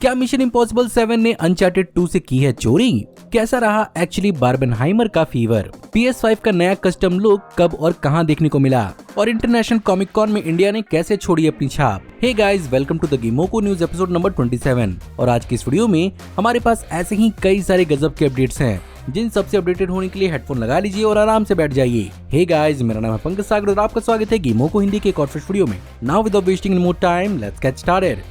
क्या mission impossible 7 ने uncharted 2 से की है चोरी? कैसा रहा एक्चुअली बार्बेनहाइमर का फीवर? PS5 का नया कस्टम लुक कब और कहां देखने को मिला? और इंटरनेशनल कॉमिक कॉन में इंडिया ने कैसे छोड़ी अपनी छाप? Hey guys, welcome to the गिमोको न्यूज एपिसोड नंबर 27। और आज की इस वीडियो में हमारे पास ऐसे ही कई सारे गजब के अपडेट्स हैं, जिन सबसे अपडेटेड होने के लिए हेडफोन लगा लीजिए और आराम से बैठ जाइए। हे गाइस, मेरा नाम है पंकज सागर और आपका स्वागत है गिमोको हिंदी के एक और फ्रेश वीडियो में। Now without wasting any more time, let's get started.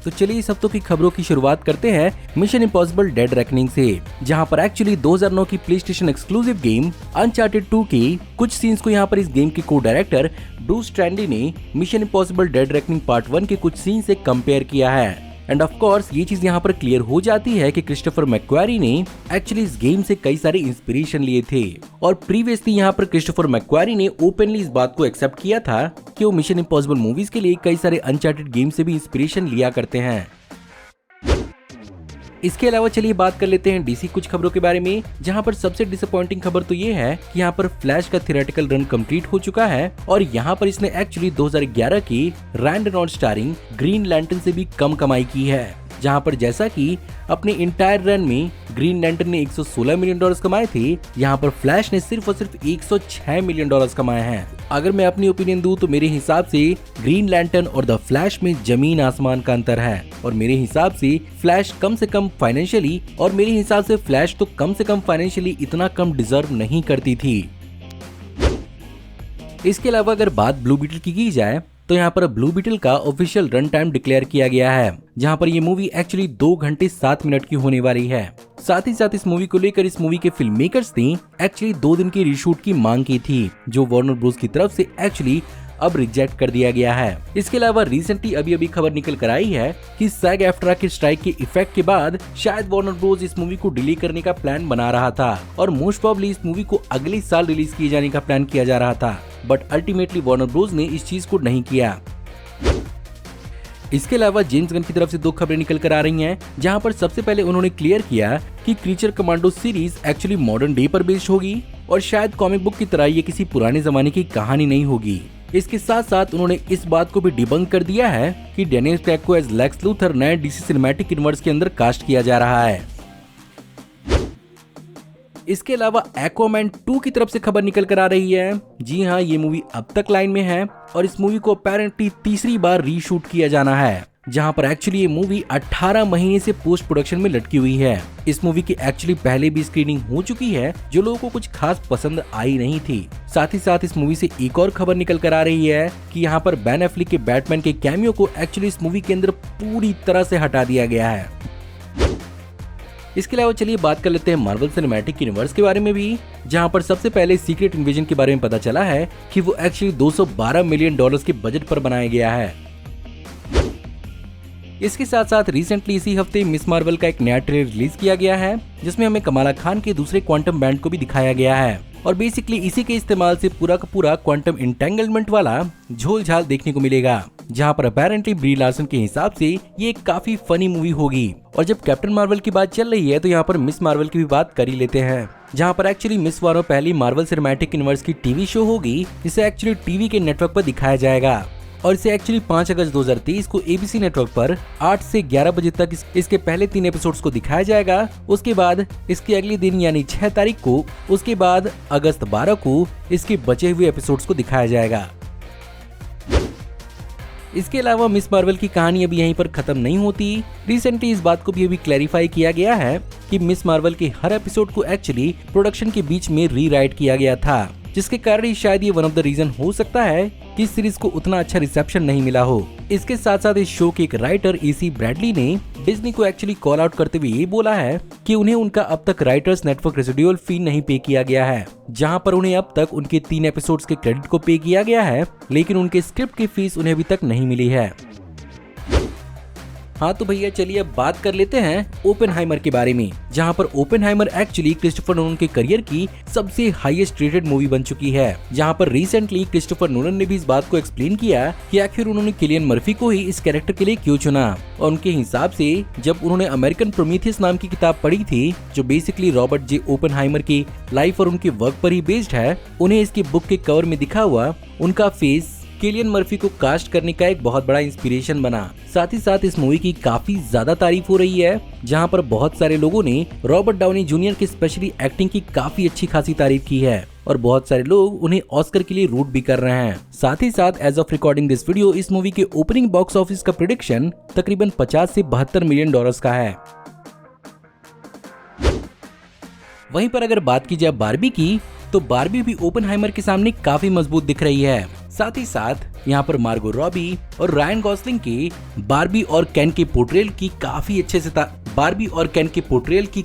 तो चलिए इस हफ्तों की खबरों की शुरुआत करते हैं मिशन इम्पॉसिबल डेड रेकनिंग से, जहां पर एक्चुअली 2009 की प्लेस्टेशन एक्सक्लूसिव गेम अनचार्टेड 2 की कुछ सीन्स को यहां पर इस गेम के को डायरेक्टर ब्रूस स्ट्रैंडी ने mission impossible dead reckoning part 1 के कुछ सीन से कंपेयर किया है। एंड ऑफ कोर्स ये चीज यहाँ पर क्लियर हो जाती है कि क्रिस्टोफर मैक्वारी ने एक्चुअली इस गेम से कई सारे इंस्पिरेशन लिए थे। और प्रीवियसली यहाँ पर क्रिस्टोफर मैक्वारी ने ओपनली इस बात को एक्सेप्ट किया था कि वो मिशन इम्पॉसिबल मूवीज के लिए कई सारे अनचार्टेड गेम से भी इंस्पिरेशन लिया करते हैं। इसके अलावा चलिए बात कर लेते हैं डीसी कुछ खबरों के बारे में, जहां पर सबसे डिसअपॉइंटिंग खबर तो ये है कि यहाँ पर फ्लैश का थियोरेटिकल रन कंप्लीट हो चुका है और यहाँ पर इसने एक्चुअली 2011 की Ryan Reynolds starring Green Lantern से भी कम कमाई की है। जहां पर जैसा कि अपने इंटायर रन में ग्रीन लैंटर्न ने $116 मिलियन कमाए थे, यहाँ पर फ्लैश ने सिर्फ और सिर्फ $106 मिलियन कमाए हैं। अगर मैं अपनी ओपिनियन दूं तो मेरे हिसाब से ग्रीन लैंटर्न और द फ्लैश में जमीन आसमान का अंतर है। और मेरे हिसाब से फ्लैश कम से कम फाइनेंशियली और मेरे हिसाब से फ्लैश तो कम से कम फाइनेंशियली इतना कम डिजर्व नहीं करती थी। इसके अलावा अगर बात ब्लू बीटल की जाए तो यहाँ पर ब्लू बीटल का ऑफिशियल रन टाइम डिक्लेयर किया गया है, जहाँ पर ये मूवी एक्चुअली 2 घंटे 7 मिनट की होने वाली है। साथ ही साथ इस मूवी को लेकर इस मूवी के फिल्म मेकर्स ने एक्चुअली 2 दिन की रीशूट की मांग की थी, जो वार्नर ब्रोस की तरफ से एक्चुअली अब रिजेक्ट कर दिया गया है। इसके अलावा रिसेंटली अभी खबर निकल कर आई है कि सैग एफ्ट्रा के स्ट्राइक के इफेक्ट के बाद शायद वार्नर ब्रोस इस मूवी को डिले करने का प्लान बना रहा था और मोस्ट प्रोबेबली इस मूवी को अगले साल रिलीज किए जाने का प्लान किया जा रहा था, बट अल्टीमेटली वार्नर ब्रोस ने इस चीज को नहीं किया। इसके अलावा जेम्स गन की तरफ से 2 खबरें निकल कर आ रही हैं, जहां पर सबसे पहले उन्होंने क्लियर किया कि creature commando series actually modern day पर बेस्ड होगी और शायद कॉमिक बुक की तरह ये किसी पुराने जमाने की कहानी नहीं होगी। इसके साथ साथ उन्होंने इस बात को भी डिबंक कर दिया है कि डेनियल क्रेग को एज लेक्स लूथर नए डीसी सिनेमैटिक यूनिवर्स के अंदर कास्ट किया जा रहा है। इसके अलावा एक्वामैन 2 की तरफ से खबर निकल कर आ रही है। जी हाँ, ये मूवी अब तक लाइन में है और इस मूवी को अपेरेंटली तीसरी बार रीशूट किया जाना है, जहां पर एक्चुअली ये मूवी 18 महीने से पोस्ट प्रोडक्शन में लटकी हुई है। इस मूवी की एक्चुअली पहले भी स्क्रीनिंग हो चुकी है, जो लोगों को कुछ खास पसंद आई नहीं थी। साथ ही साथ इस मूवी से एक और खबर निकल कर आ रही है कि यहाँ पर बेन एफ्लेक के बैटमैन के कैमियो को एक्चुअली इस मूवी के अंदर पूरी तरह से हटा दिया गया है। इसके अलावा चलिए बात कर लेते हैं मार्वल सिनेमैटिक यूनिवर्स के बारे में भी, जहां पर सबसे पहले सीक्रेट इन्वेजन के बारे में पता चला है कि वो एक्चुअली $212 मिलियन के बजट पर बनाया गया है। इसके साथ साथ रिसेंटली इसी हफ्ते मिस मार्वल का एक नया ट्रेलर रिलीज किया गया है, जिसमें हमें कमाला खान के दूसरे क्वांटम बैंड को भी दिखाया गया है और बेसिकली इसी के इस्तेमाल से पूरा का पूरा क्वांटम इंटेंगलमेंट वाला झोल झाल देखने को मिलेगा, जहां पर अपेरेंटली ब्री लार्सन के हिसाब से ये एक काफी फनी मूवी होगी। और जब कैप्टन मार्वल की बात चल रही है तो यहाँ पर मिस मार्वल की भी बात कर ही लेते हैं, जहाँ पर एक्चुअली मिस मार्वल पहली मार्वल सिनेमैटिक यूनिवर्स की टीवी शो होगी, जिसे एक्चुअली टीवी के नेटवर्क पर दिखाया जाएगा और इसे एक्चुअली 5 अगस्त 2023 को ABC नेटवर्क पर 8 से 11 बजे तक इसके पहले 3 एपिसोड्स को दिखाया जाएगा। उसके बाद इसके अगले दिन यानी 6 तारीख को, उसके बाद अगस्त 12 को इसके बचे हुए एपिसोड्स को दिखाया जाएगा। इसके अलावा मिस मार्वल की कहानी अभी यहीं पर खत्म नहीं होती। रिसेंटली इस बात को भी अभी क्लैरिफाई किया गया है कि मिस मार्वल के हर एपिसोड को एक्चुअली प्रोडक्शन के बीच में रीराइट किया गया था, जिसके कारण ही शायद ये वन ऑफ द रीजन हो सकता है कि इस सीरीज को उतना अच्छा रिसेप्शन नहीं मिला हो। इसके साथ साथ इस शो के एक राइटर AC ब्रैडली ने डिज्नी को एक्चुअली कॉल आउट करते हुए ये बोला है कि उन्हें उनका अब तक राइटर्स नेटवर्क रेसिडुअल फी नहीं पे किया गया है, जहां पर उन्हें अब तक उनके 3 एपिसोड्स के क्रेडिट को पे किया गया है, लेकिन उनके स्क्रिप्ट की फीस उन्हें अभी तक नहीं मिली है। हाँ तो भैया चलिए अब बात कर लेते हैं ओपेनहाइमर के बारे में, जहाँ पर ओपेनहाइमर एक्चुअली क्रिस्टोफर नोलन के करियर की सबसे हाईएस्ट रेटेड मूवी बन चुकी है। जहाँ पर रिसेंटली क्रिस्टोफर नोलन ने भी इस बात को एक्सप्लेन किया कि आखिर उन्होंने किलियन मर्फी को ही इस कैरेक्टर के लिए क्यों चुना। और उनके हिसाब से जब उन्होंने अमेरिकन प्रोमीथियस नाम की किताब पढ़ी थी, जो बेसिकली रॉबर्ट जे ओपेनहाइमर की लाइफ और उनके वर्क पर ही बेस्ड है, उन्हें इसकी बुक के कवर में दिखा हुआ उनका फेस किलियन मर्फी को कास्ट करने का एक बहुत बड़ा इंस्पिरेशन बना। साथ ही साथ इस मूवी की काफी ज्यादा तारीफ हो रही है, जहां पर बहुत सारे लोगों ने रॉबर्ट डाउनी जूनियर की स्पेशली एक्टिंग की काफी अच्छी खासी तारीफ की है और बहुत सारे लोग उन्हें ऑस्कर के लिए रूट भी कर रहे हैं। साथ ही साथ as of recording this video इस मूवी के ओपनिंग बॉक्स ऑफिस का प्रेडिक्शन तकरीबन 50 से 72 मिलियन डॉलर्स का है। वहीं पर अगर बात की जाए बार्बी की, तो बार्बी भी ओपेनहाइमर के सामने काफी मजबूत दिख रही है। साथ ही साथ यहाँ पर मार्गो रॉबी और रायन गॉसलिंग की बार्बी और केन के पोर्ट्रेल की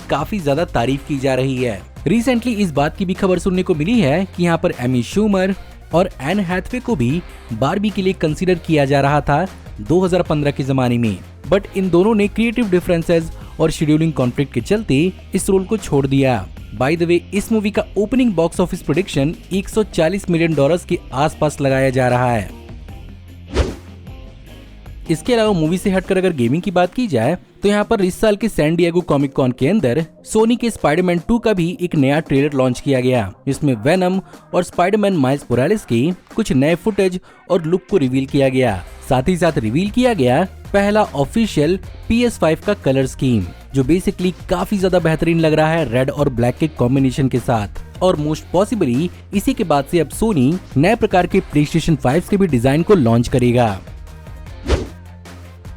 काफी ज्यादा तारीफ की जा रही है। रिसेंटली इस बात की भी खबर सुनने को मिली है कि यहाँ पर एमी शूमर और एन हैथवे को भी बार्बी के लिए कंसीडर किया जा रहा था 2015 के जमाने में, बट इन दोनों ने क्रिएटिव डिफरेंसेस और शेड्यूलिंग कॉन्फ्लिक्ट के चलते इस रोल को छोड़ दिया। बाय द वे, इस मूवी का opening box office prediction 140 million dollars के आसपास लगाया जा रहा है। इसके अलावा मूवी से हटकर अगर गेमिंग की बात की जाए, तो यहाँ पर इस साल के सैन डिएगो कॉमिक कॉन के अंदर सोनी के स्पाइडरमैन 2 का भी एक नया ट्रेलर लॉन्च किया गया, जिसमें वेनम और स्पाइडरमैन माइल्स मोरालेस की कुछ नए फुटेज और लुक को रिवील किया गया। साथ ही साथ रिवील किया गया पहला ऑफिशियल PS5 का कलर स्कीम, जो बेसिकली काफी ज्यादा बेहतरीन लग रहा है रेड और ब्लैक के कॉम्बिनेशन के साथ। और मोस्ट पॉसिबली इसी के बाद से अब सोनी नए प्रकार के PlayStation 5 के भी डिजाइन को लॉन्च करेगा।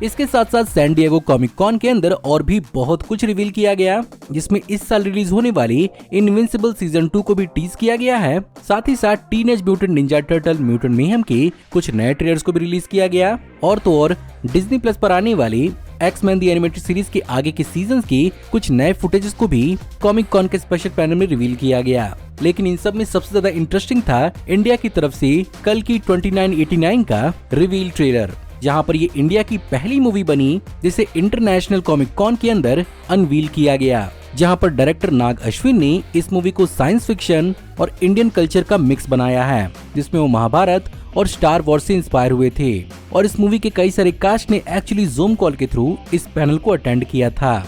इसके साथ साथ सैन डिएगो कॉमिक कॉन के अंदर और भी बहुत कुछ रिवील किया गया, जिसमें इस साल रिलीज होने वाली इनविंसिबल सीजन 2 को भी टीज किया गया है। साथ ही साथ teenage mutant Ninja turtle mutant mayhem के कुछ नए ट्रेलर्स को भी रिलीज किया गया, और तो और डिज्नी प्लस पर आने वाली एक्स-मैन द एनिमेटेड सीरीज के आगे के सीजन्स की कुछ नए फुटेजेस को भी कॉमिक कॉन के स्पेशल पैनल में रिवील किया गया। लेकिन इन सब में सबसे ज्यादा इंटरेस्टिंग था इंडिया की तरफ से कल की 2989 का रिवील ट्रेलर, जहां पर ये इंडिया की पहली मूवी बनी जिसे इंटरनेशनल कॉमिक कॉन के अंदर अनवील किया गया, जहां पर डायरेक्टर नाग अश्विन ने इस मूवी को साइंस फिक्शन और इंडियन कल्चर का मिक्स बनाया है, जिसमें वो महाभारत और स्टार वॉर से इंस्पायर हुए थे। और इस मूवी के कई सारे कास्ट ने एक्चुअली जूम कॉल के थ्रू इस पैनल को अटेंड किया था।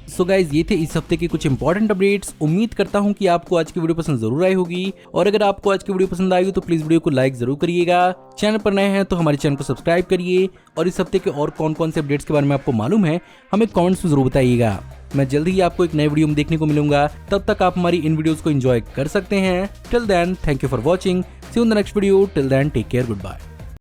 सो गाइज, ये थे इस हफ्ते के कुछ इंपॉर्टेंट अपडेट्स। उम्मीद करता हूँ कि आपको आज की वीडियो पसंद जरूर आई होगी, और अगर आपको आज की वीडियो पसंद आई हो तो प्लीज वीडियो को लाइक जरूर करिएगा। चैनल पर नए हैं तो हमारे चैनल को सब्सक्राइब करिए, और इस हफ्ते के और कौन कौन से अपडेट्स के बारे में आपको मालूम है हमें कमेंट्स में जरूर बताइएगा। मैं जल्दी ही आपको एक नए वीडियो में देखने को मिलूंगा, तब तक आप हमारी इन वीडियोस को एंजॉय कर सकते हैं। Till then, thank you for watching, see you in the next video. Till then, take care, good bye.